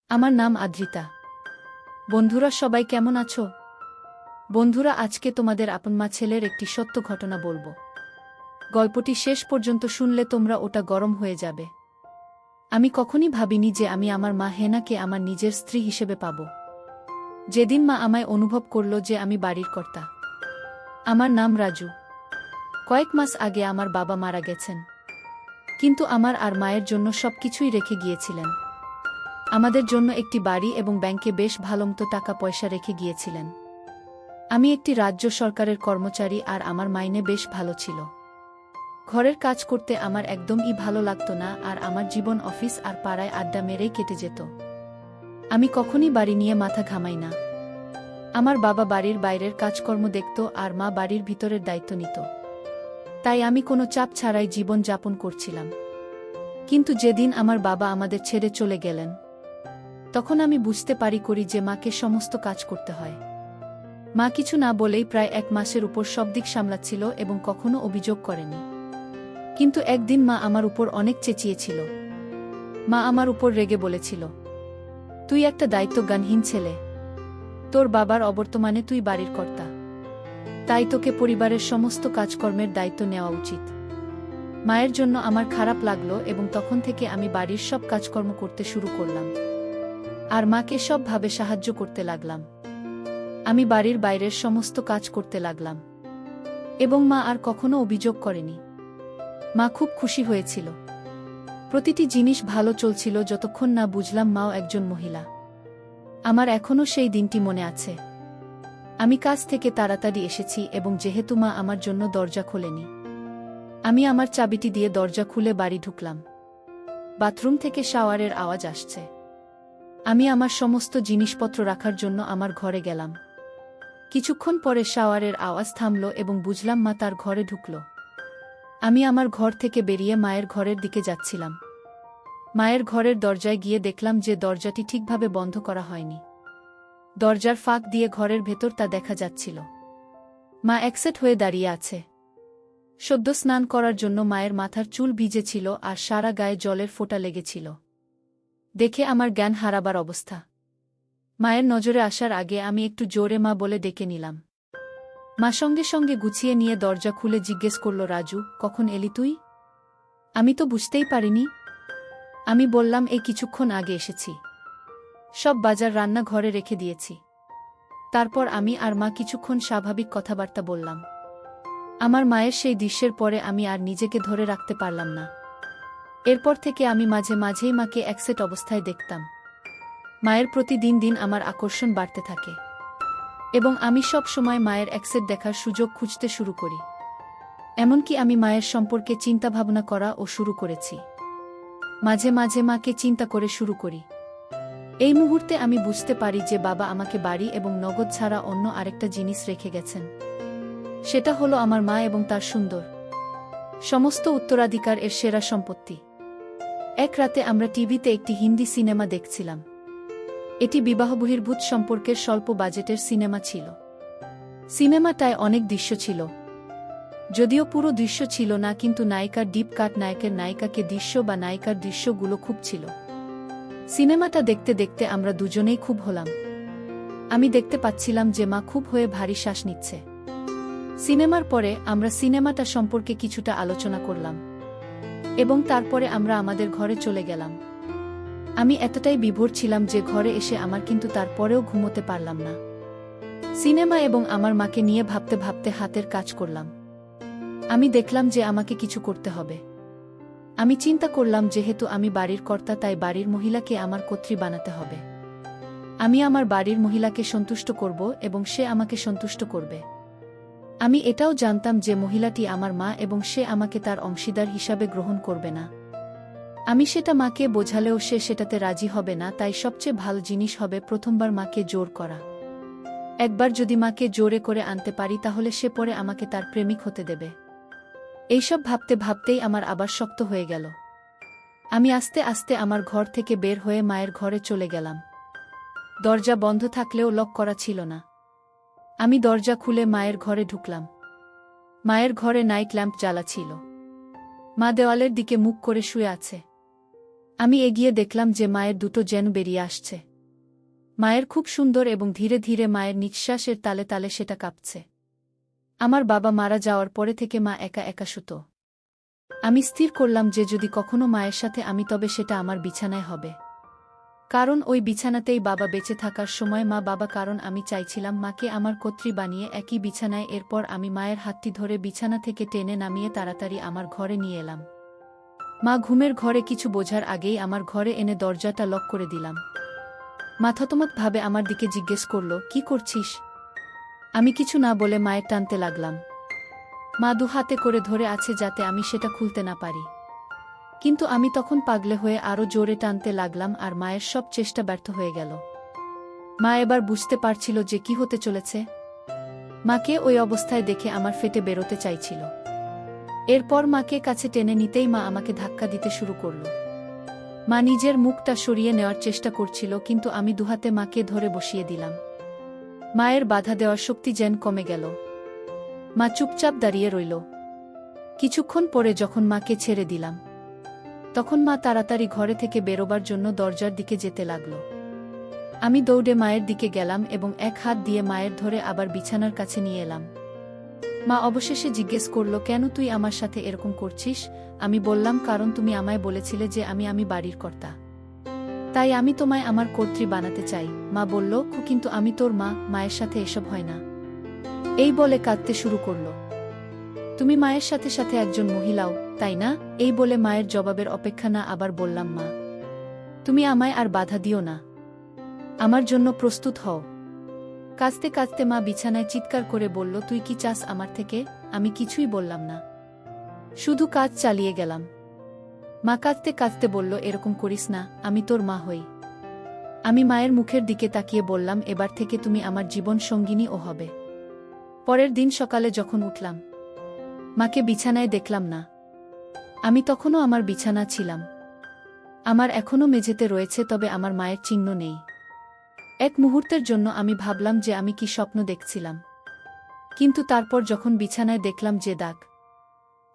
আমার নাম আদ্রিতা। বন্ধুরা সবাই কেমন আছো? বন্ধুরা, আজকে তোমাদের আপন মা ছেলের একটি সত্য ঘটনা বলবো। গল্পটি শেষ পর্যন্ত শুনলে তোমরা ওটা গরম হয়ে যাবে। আমি কখনই ভাবিনি যে আমি আমার মা হেনাকে আমার নিজের স্ত্রী হিসেবে পাব। যেদিন মা আমায় অনুভব করল যে আমি বাড়ির কর্তা। আমার নাম রাজু। কয়েক মাস আগে আমার বাবা মারা গেছেন, কিন্তু আমার আর মায়ের জন্য সবকিছুই রেখে গিয়েছিলেন। আমাদের জন্য একটি বাড়ি এবং ব্যাংকে বেশ ভালোমতো টাকা পয়সা রেখে গিয়েছিলেন। আমি একটি রাজ্য সরকারের কর্মচারী আর আমার মাইনে বেশ ভালো ছিল। ঘরের কাজ করতে আমার একদমই ভালো লাগতো না, আর আমার জীবন অফিস আর পাড়ায় আড্ডা মেরেই কেটে যেত। আমি কখনই বাড়ি নিয়ে মাথা ঘামাই না। আমার বাবা বাড়ির বাইরের কাজকর্ম দেখত আর মা বাড়ির ভিতরের দায়িত্ব নিত। তাই আমি কোনো চাপ ছাড়াই জীবন যাপন করছিলাম। কিন্তু যেদিন আমার বাবা আমাদের ছেড়ে চলে গেলেন, তখন আমি বুঝতে পারি যে মাকে সমস্ত কাজ করতে হয়। মা কিছু না বলেই প্রায় 1 মাসের উপর সব দিক সামলাচ্ছিল এবং কখনো অভিযোগ করেনি। কিন্তু একদিন মা আমার উপর অনেক চেঁচিয়েছিল। মা আমার উপর রেগে বলেছিল, তুই একটা দায়িত্বজ্ঞানহীন ছেলে। তোর বাবার অবর্তমানে তুই বাড়ির কর্তা, তাই তোকে পরিবারের সমস্ত কাজকর্মের দায়িত্ব নেওয়া উচিত। মায়ের জন্য আমার খারাপ লাগলো এবং তখন থেকে আমি বাড়ির সব কাজকর্ম করতে শুরু করলাম আর মাকে সবভাবে সাহায্য করতে লাগলাম। আমি বাড়ির বাইরের সমস্ত কাজ করতে লাগলাম এবং মা আর কখনো অভিযোগ করেনি। মা খুব খুশি হয়েছিল। প্রতিটি জিনিস ভালো চলছিল যতক্ষণ না বুঝলাম মাও একজন মহিলা। আমার এখনও সেই দিনটি মনে আছে। আমি কাজ থেকে তাড়াতাড়ি এসেছি এবং যেহেতু মা আমার জন্য দরজা খোলেনি, আমি আমার চাবিটি দিয়ে দরজা খুলে বাড়ি ঢুকলাম। বাথরুম থেকে শাওয়ারের আওয়াজ আসছে। আমি আমার সমস্ত জিনিসপত্র রাখার জন্য আমার ঘরে গেলাম। কিছুক্ষণ পরে শাওয়ারের আওয়াজ থামল এবং বুঝলাম মা তার ঘরে ঢুকল। আমি আমার ঘর থেকে বেরিয়ে মায়ের ঘরের দিকে যাচ্ছিলাম। মায়ের ঘরের দরজায় গিয়ে দেখলাম যে দরজাটি ঠিকভাবে বন্ধ করা হয়নি। দরজার ফাঁক দিয়ে ঘরের ভেতর তা দেখা যাচ্ছিল। মা একসেট হয়ে দাঁড়িয়ে আছে। সদ্য স্নান করার জন্য মায়ের মাথার চুল ভিজেছিল আর সারা গায়ে জলের ফোঁটা লেগেছিল। দেখে আমার জ্ঞান হারাবার অবস্থা। মায়ের নজরে আসার আগে আমি একটু জোরে মা বলে ডেকে নিলাম। মা সঙ্গে সঙ্গে গুছিয়ে নিয়ে দরজা খুলে জিজ্ঞেস করল, রাজু, কখন এলি তুই? আমি তো বুঝতেই পারিনি। আমি বললাম, এই কিছুক্ষণ আগে এসেছি। সব বাজার রান্না ঘরে রেখে দিয়েছি। তারপর আমি আর মা কিছুক্ষণ স্বাভাবিক কথাবার্তা বললাম। আমার মায়ের সেই দৃশ্যের পরে আমি আর নিজেকে ধরে রাখতে পারলাম না। এরপর থেকে আমি মাঝে মাঝেই মাকে একসেট অবস্থায় দেখতাম। মায়ের প্রতি দিন দিন আমার আকর্ষণ বাড়তে থাকে এবং আমি সব সময় মায়ের একসেট দেখার সুযোগ খুঁজতে শুরু করি। এমনকি আমি মায়ের সম্পর্কে চিন্তাভাবনা করা ও শুরু করেছি। মাঝে মাঝে মাকে চিন্তা করে শুরু করি। এই মুহূর্তে আমি বুঝতে পারি যে বাবা আমাকে বাড়ি এবং নগদ ছাড়া অন্য আরেকটা জিনিস রেখে গেছেন। সেটা হলো আমার মা এবং তার সুন্দর সমস্ত উত্তরাধিকার এর সেরা সম্পত্তি। এক রাতে আমরা টিভিতে একটি হিন্দি সিনেমা দেখছিলাম। এটি বিবাহ বহির্ভূত সম্পর্কের স্বল্প বাজেটের সিনেমা ছিল। সিনেমাটায় অনেক দৃশ্য ছিল, যদিও পুরো দৃশ্য ছিল না, কিন্তু নায়িকার ডিপ কাট, নায়কের নায়িকাকে দৃশ্য বা নায়িকার দৃশ্যগুলো খুব ছিল। সিনেমাটা দেখতে দেখতে আমরা দুজনেই খুব হলাম। আমি দেখতে পাচ্ছিলাম যে মা খুব হয়ে ভারী শ্বাস নিচ্ছে। সিনেমার পরে আমরা সিনেমাটা সম্পর্কে কিছুটা আলোচনা করলাম এবং তারপরে আমরা আমাদের ঘরে চলে গেলাম। আমি এতটাই বিভোর ছিলাম যে ঘরে এসে আমার কিন্তু তারপরেও ঘুমোতে পারলাম না। সিনেমা এবং আমার মাকে নিয়ে ভাবতে ভাবতে হাতের কাজ করলাম। আমি দেখলাম যে আমাকে কিছু করতে হবে। আমি চিন্তা করলাম, যেহেতু আমি বাড়ির কর্তা, তাই বাড়ির মহিলাকে আমার কর্ত্রী বানাতে হবে। আমি আমার বাড়ির মহিলাকে সন্তুষ্ট করব এবং সে আমাকে সন্তুষ্ট করবে। আমি এটাও জানতাম যে মহিলাটি আমার মা এবং সে আমাকে তার অংশীদার হিসাবে গ্রহণ করবে না। আমি সেটা মাকে বোঝালেও সে সেটাতে রাজি হবে না, তাই সবচেয়ে ভালো জিনিস হবে প্রথমবার মাকে জোর করা। একবার যদি মাকে জোরে করে আনতে পারি তাহলে সে পরে আমাকে তার প্রেমিক হতে দেবে। এইসব ভাবতে ভাবতেই আমার আবার শক্ত হয়ে গেল। আমি আস্তে আস্তে আমার ঘর থেকে বের হয়ে মায়ের ঘরে চলে গেলাম। দরজা বন্ধ থাকলেও লক করা ছিল না। আমি দরজা খুলে মায়ের ঘরে ঢুকলাম। মায়ের ঘরে নাইট ল্যাম্প জ্বালা ছিল। মা দেওয়ালের দিকে মুখ করে শুয়ে আছে। আমি এগিয়ে দেখলাম যে মায়ের দুটো যেন বেরিয়ে আসছে। মায়ের খুব সুন্দর এবং ধীরে ধীরে মায়ের নিঃশ্বাসের তালে তালে সেটা কাঁপছে। আমার বাবা মারা যাওয়ার পরে থেকে মা একা একা শুতো। আমি স্থির করলাম যে যদি কখনো মায়ের সাথে আমি তবে সেটা আমার বিছানায় হবে। কারণ ওই বিছানাতেই বাবা বেঁচে থাকার সময় মা বাবা, কারণ আমি চাইছিলাম মাকে আমার কর্ত্রী বানিয়ে একই বিছানায়। এরপর আমি মায়ের হাতটি ধরে বিছানা থেকে টেনে নামিয়ে তাড়াতাড়ি আমার ঘরে নিয়ে এলাম। মা ঘুমের ঘরে কিছু বোঝার আগেই আমার ঘরে এনে দরজাটা লক করে দিলাম। মা থতমতভাবে আমার দিকে জিজ্ঞেস করল, কি করছিস? আমি কিছু না বলে মায়ের টানতে লাগলাম। মা দু হাতে করে ধরে আছে যাতে আমি সেটা খুলতে না পারি। কিন্তু আমি তখন পাগলে হয়ে আরও জোরে টানতে লাগলাম আর মায়ের সব চেষ্টা ব্যর্থ হয়ে গেল। মা এবার বুঝতে পারছিল যে কি হতে চলেছে। মাকে ওই অবস্থায় দেখে আমার ফেটে বেরোতে চাইছিল। এরপর মাকে কাছে টেনে নিতেই মা আমাকে ধাক্কা দিতে শুরু করল। মা নিজের মুখটা সরিয়ে নেওয়ার চেষ্টা করছিল, কিন্তু আমি দুহাতে মাকে ধরে বসিয়ে দিলাম। মায়ের বাধা দেওয়ার শক্তি যেন কমে গেল। মা চুপচাপ দাঁড়িয়ে রইল। কিছুক্ষণ পরে যখন মাকে ছেড়ে দিলাম, তখন মা তাড়াতাড়ি ঘরে থেকে বেরোবার জন্য দরজার দিকে যেতে লাগল। আমি দৌড়ে মায়ের দিকে গেলাম এবং এক হাত দিয়ে মায়ের ধরে আবার বিছানার কাছে নিয়ে এলাম। মা অবশেষে জিজ্ঞেস করল, কেন তুই আমার সাথে এরকম করছিস? আমি বললাম, কারণ তুমি আমায় বলেছিলে যে আমি বাড়ির কর্তা, তাই আমি তোমায় আমার কর্ত্রী বানাতে চাই। মা বলল, কিন্তু আমি তোর মা, মায়ের সাথে এসব হয় না। এই বলে কাঁদতে শুরু করল। তুমি মায়ের সাথে সাথে একজন মহিলাও, তাই না? এই বলে মায়ের জবাবের অপেক্ষা না আবার বললাম, মা তুমি আমায় আর বাধা দিও না, আমার জন্য প্রস্তুত হও। কাঁদতে কাঁদতে মা বিছানায় চিৎকার করে বলল, তুই কি চাস আমার থেকে? আমি কিছুই বললাম না, শুধু কাজ চালিয়ে গেলাম। মা কাঁদতে কাঁদতে বলল, এরকম করিস না, আমি তোর মা হই। আমি মায়ের মুখের দিকে তাকিয়ে বললাম, এবার থেকে তুমি আমার জীবন সঙ্গিনী ও হবে। পরের দিন সকালে যখন উঠলাম, মাকে বিছানায় দেখলাম না। আমি তখনও আমার বিছানা ছিলাম। আমার এখনও মেঝেতে রয়েছে, তবে আমার মায়ের চিহ্ন নেই। এক মুহূর্তের জন্য আমি ভাবলাম যে আমি কি স্বপ্ন দেখছিলাম, কিন্তু তারপর যখন বিছানায় দেখলাম যে দাগ,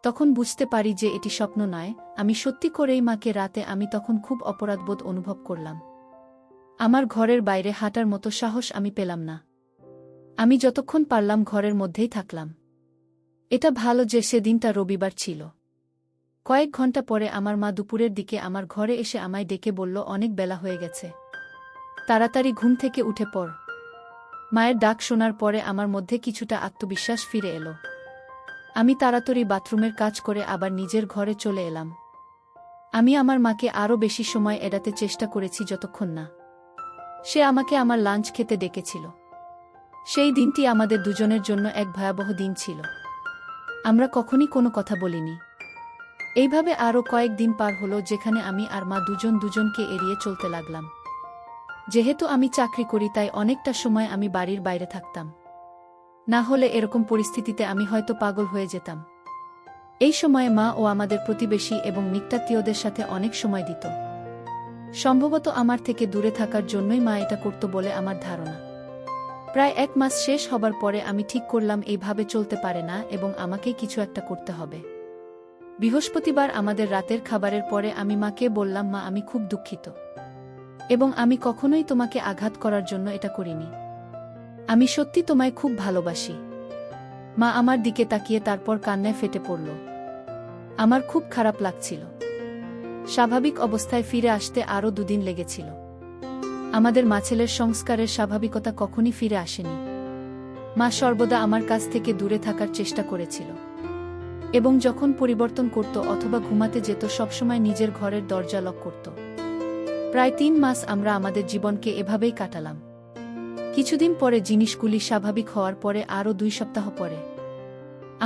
তখন বুঝতে পারি যে এটি স্বপ্ন নয়, আমি সত্যি করেই মাকে। রাতে আমি তখন খুব অপরাধবোধ অনুভব করলাম। আমার ঘরের বাইরে হাঁটার মতো সাহস আমি পেলাম না। আমি যতক্ষণ পারলাম ঘরের মধ্যেই থাকলাম। এটা ভালো যে সেদিনটা রবিবার ছিল। কয়েক ঘন্টা পরে আমার মা দুপুরের দিকে আমার ঘরে এসে আমায় ডেকে বলল, অনেক বেলা হয়ে গেছে, তাড়াতাড়ি ঘুম থেকে উঠে পড়। মায়ের ডাক শোনার পরে আমার মধ্যে কিছুটা আত্মবিশ্বাস ফিরে এলো। আমি তাড়াতাড়ি বাথরুমের কাজ করে আবার নিজের ঘরে চলে এলাম। আমি আমার মাকে আরও বেশি সময় এড়াতে চেষ্টা করেছি যতক্ষণ না সে আমাকে আমার লাঞ্চ খেতে ডেকেছিল। সেই দিনটি আমাদের দুজনের জন্য এক ভয়াবহ দিন ছিল। আমরা কখনই কোনো কথা বলিনি। এইভাবে আরও কয়েকদিন পার হলো, যেখানে আমি আর মা দুজন দুজনকে এড়িয়ে চলতে লাগলাম। যেহেতু আমি চাকরি করি, তাই অনেকটা সময় আমি বাড়ির বাইরে থাকতাম। না হলে এরকম পরিস্থিতিতে আমি হয়তো পাগল হয়ে যেতাম। এই সময়ে মা ও আমাদের প্রতিবেশী এবং নিকটাত্মীয়দের সাথে অনেক সময় দিত। সম্ভবত আমার থেকে দূরে থাকার জন্যই মা এটা করত বলে আমার ধারণা। প্রায় 1 মাস শেষ হবার পরে আমি ঠিক করলাম এইভাবে চলতে পারে না এবং আমাকেই কিছু একটা করতে হবে। বৃহস্পতিবার আমাদের রাতের খাবারের পরে আমি মাকে বললাম, মা আমি খুব দুঃখিত এবং আমি কখনোই তোমাকে আঘাত করার জন্য এটা করিনি। আমি সত্যি তোমায় খুব ভালোবাসি। মা আমার দিকে তাকিয়ে তারপর কান্নায় ফেটে পড়ল। আমার খুব খারাপ লাগছিল। স্বাভাবিক অবস্থায় ফিরে আসতে আরও 2 দিন লেগেছিল। আমাদের ছেলের সংস্কারের স্বাভাবিকতা কখনই ফিরে আসেনি। মা সর্বদা আমার কাছ থেকে দূরে থাকার চেষ্টা করেছিল এবং যখন পরিবর্তন করত অথবা ঘুমাতে যেত সবসময় নিজের ঘরের দরজা লক করত। প্রায় 3 মাস আমরা আমাদের জীবনকে এভাবেই কাটালাম। কিছুদিন পরে জিনিসগুলি স্বাভাবিক হওয়ার পরে আরও 2 সপ্তাহ পরে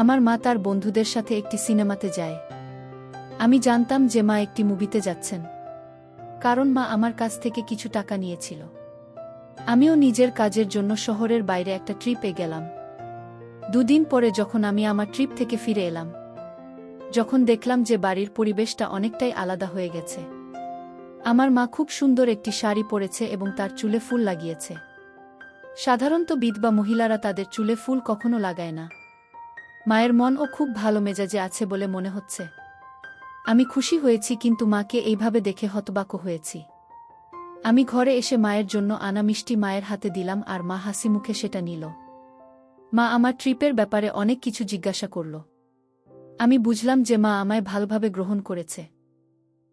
আমার মা তার বন্ধুদের সাথে একটি সিনেমাতে যায়। আমি জানতাম যে মা একটি মুভিতে যাচ্ছেন, কারণ মা আমার কাছ থেকে কিছু টাকা নিয়েছিল। আমিও নিজের কাজের জন্য শহরের বাইরে একটা ট্রিপে গেলাম। 2 দিন পরে যখন আমি আমার ট্রিপ থেকে ফিরে এলাম, যখন দেখলাম যে বাড়ির পরিবেশটা অনেকটাই আলাদা হয়ে গেছে। আমার মা খুব সুন্দর একটি শাড়ি পরেছে এবং তার চুলে ফুল লাগিয়েছে। সাধারণত বিধবা মহিলারা তাদের চুলে ফুল কখনো লাগায় না। মায়ের মনও খুব ভালো মেজাজে আছে বলে মনে হচ্ছে। আমি খুশি হয়েছি কিন্তু মাকে এইভাবে দেখে হতবাক হয়েছি। আমি ঘরে এসে মায়ের জন্য আনা মিষ্টি মায়ের হাতে দিলাম আর মা হাসি মুখে সেটা নিল। মা আমার ট্রিপের ব্যাপারে অনেক কিছু জিজ্ঞাসা করল। আমি বুঝলাম যে মা আমায় ভালোভাবে গ্রহণ করেছে।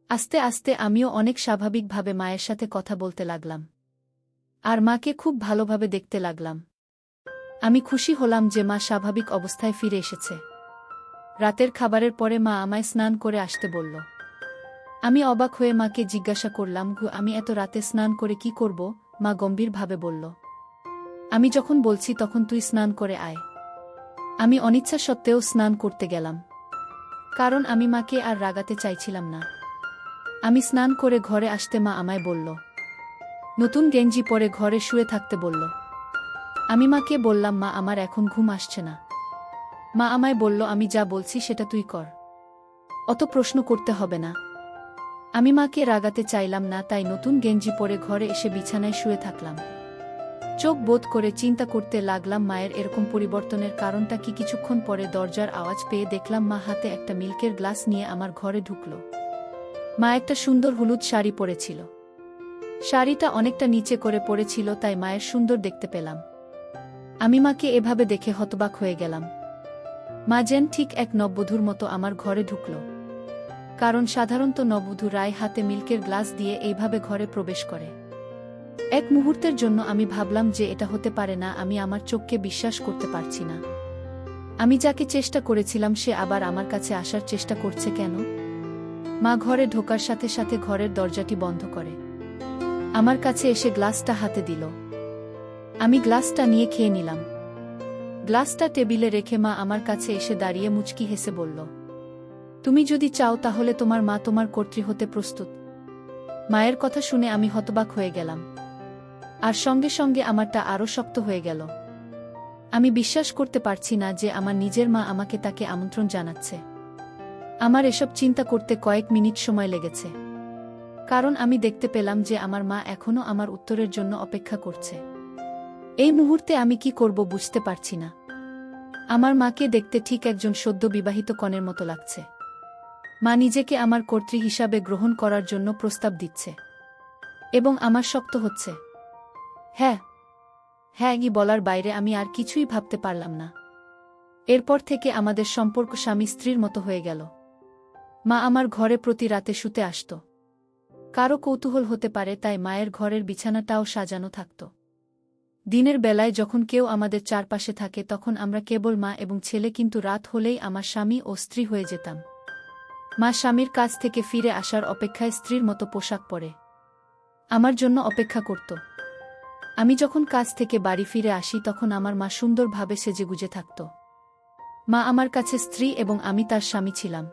আস্তে আস্তে আমিও অনেক স্বাভাবিকভাবে মায়ের সাথে কথা বলতে লাগলাম। আর মাকে খুব ভালোভাবে দেখতে লাগলাম। আমি খুশি হলাম যে মা স্বাভাবিক অবস্থায় ফিরে এসেছে। রাতের খাবারের পরে মা আমায় স্নান করে আসতে বলল। আমি অবাক হয়ে মাকে জিজ্ঞাসা করলাম, আমি এত রাতে স্নান করে কি করব? মা গম্ভীরভাবে বলল, আমি যখন বলছি তখন তুই স্নান করে আয়। আমি অনিচ্ছা সত্ত্বেও স্নান করতে গেলাম, কারণ আমি মাকে আর রাগাতে চাইছিলাম না। আমি স্নান করে ঘরে আসতে মা আমায় বলল, নতুন গেঞ্জি পরে ঘরে শুয়ে থাকতে বলল। আমি মাকে বললাম, মা আমার এখন ঘুম আসছে না। মা আমায় বলল, আমি যা বলছি সেটা তুই কর, অত প্রশ্ন করতে হবে না। আমি মাকে রাগাতে চাইলাম না, তাই নতুন গেঞ্জি পরে ঘরে এসে বিছানায় শুয়ে থাকলাম। চোখ বোধ করে চিন্তা করতে লাগলাম মায়ের এরকম পরিবর্তনের কারণটা কি। কিছুক্ষণ পরে দরজার আওয়াজ পেয়ে দেখলাম মা হাতে একটা মিল্কের গ্লাস নিয়ে আমার ঘরে ঢুকল। মা একটা সুন্দর হলুদ শাড়ি পরেছিল। শাড়িটা অনেকটা নিচে করে পরেছিল, তাই মায়ের সুন্দর দেখতে পেলাম। আমি মাকে এভাবে দেখে হতবাক হয়ে গেলাম। মা যেন ঠিক এক নববধূর মতো আমার ঘরে ঢুকল, কারণ সাধারণত নববধূ রায় হাতে মিল্কের গ্লাস দিয়ে এইভাবে ঘরে প্রবেশ করে। এক মুহূর্তের জন্য আমি ভাবলাম যে এটা হতে পারে না। আমি আমার চোখকে বিশ্বাস করতে পারছি না। আমি যাকে চেষ্টা করেছিলাম সে আবার আমার কাছে আসার চেষ্টা করছে কেন? মা ঘরে ঢোকার সাথে সাথে ঘরের দরজাটি বন্ধ করে আমার কাছে এসে গ্লাসটা হাতে দিল। আমি গ্লাসটা নিয়ে খেয়ে নিলাম। গ্লাসটা টেবিলে রেখে মা আমার কাছে এসে দাঁড়িয়ে মুচকি হেসে বলল, তুমি যদি চাও তাহলে তোমার মা তোমার কর্ত্রী হতে প্রস্তুত। মায়ের কথা শুনে আমি হতবাক হয়ে গেলাম, আর সঙ্গে সঙ্গে আমারটা আরও শক্ত হয়ে গেল। আমি বিশ্বাস করতে পারছি না যে আমার নিজের মা আমাকে তাকে আমন্ত্রণ জানাচ্ছে। আমার এসব চিন্তা করতে কয়েক মিনিট সময় লেগেছে, কারণ আমি দেখতে পেলাম যে আমার মা এখনও আমার উত্তরের জন্য অপেক্ষা করছে। এই মুহূর্তে আমি কি করব বুঝতে পারছি না। আমার মাকে দেখতে ঠিক একজন সদ্য বিবাহিত কনের মতো লাগছে। মা নিজেকে আমার কর্ত্রী হিসাবে গ্রহণ করার জন্য প্রস্তাব দিচ্ছে, এবং আমার শক্ত হচ্ছে। হ্যাঁ হ্যাঁ বলার বাইরে আমি আর কিছুই ভাবতে পারলাম না। এরপর থেকে আমাদের সম্পর্ক স্বামী স্ত্রীর মতো হয়ে গেল। মা আমার ঘরে প্রতি রাতে শুতে আসত। কারো কৌতূহল হতে পারে তাই মায়ের ঘরের বিছানাটাও সাজানো থাকত। দিনের বেলায় যখন কেউ আমাদের চারপাশে থাকে তখন আমরা কেবল মা এবং ছেলে, কিন্তু রাত হলেই আমার স্বামী ও স্ত্রী হয়ে যেতাম। মা স্বামীর কাছ থেকে ফিরে আসার অপেক্ষায় স্ত্রীর মতো পোশাক পরে আমার জন্য অপেক্ষা করত। আমি যখন কাজ থেকে বাড়ি ফিরে আসি তখন আমার মা সুন্দরভাবে সেজেগুজে থাকত। মা আমার কাছে স্ত্রী এবং আমি তার স্বামী ছিলাম।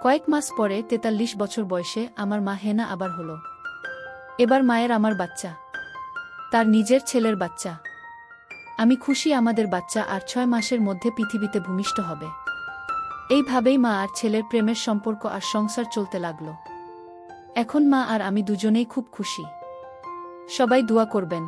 কয়েক মাস পরে 43 বছর বয়সে আমার মা হেনা আবার হল। এবার মায়ের আমার বাচ্চা, তার নিজের ছেলের বাচ্চা। আমি খুশি আমাদের বাচ্চা আর 6 মাসের মধ্যে পৃথিবীতে ভূমিষ্ঠ হবে। এইভাবেই মা আর ছেলের প্রেমের সম্পর্ক আর সংসার চলতে লাগল। এখন মা আর আমি দুজনেই খুব খুশি। সবাই দোয়া করবেন।